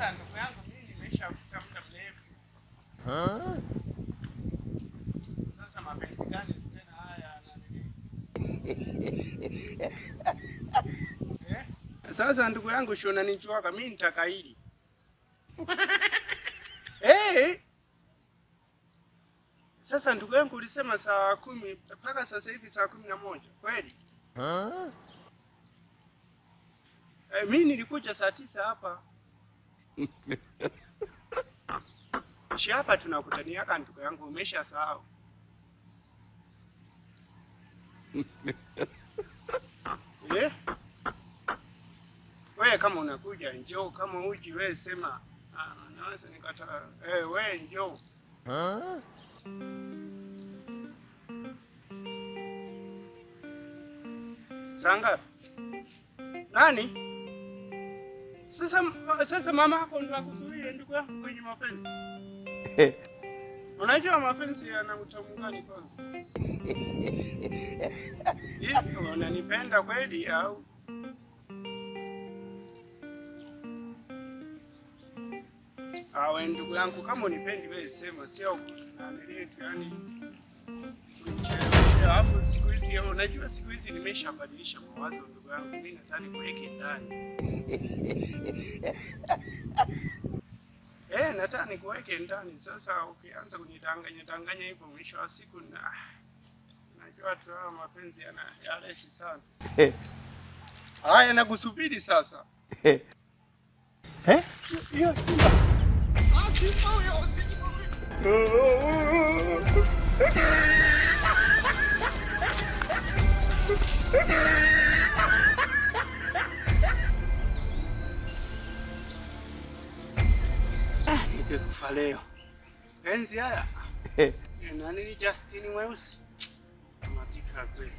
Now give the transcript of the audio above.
Sasa ndugu yangu mimi nimeshafuta muda mrefu. Sasa mapenzi gani tena haya na nini? Sasa ndugu yangu sio unanichwaka mimi nitakaidi. Sasa ndugu yangu ulisema saa 10 mpaka sasa hivi saa 11. Kweli? Mimi nilikuja saa 9 hapa. Hapa tunakutania ndugu yangu umeshasahau. Wewe kama unakuja njoo, kama uji wewe sema naweza nikataa. Wewe njoo. Sanga. Nani? Sasa mama yako ndo akuzuie ndugu yangu kwenye mapenzi. Unajua mapenzi yana utamu gani kwanza? Hivi unanipenda kweli au? Wewe ndugu yangu kama unipendi wewe sema, sio naniletu yani. Alafu siku hizi unajua siku hizi nimeshabadilisha mawazo ndugu yangu, mimi nataka kuweke ndani. Nataka nikuweke ndani. Sasa ukianza kunitanganya hivyo mwisho wa siku najua tu mapenzi yanaleshi sana. Haya nakusubiri sasa. Hiyo simba. Simba huyo simba. Kufa leo. Penzi haya. Nani ni Justin mweusi? Matika kweli.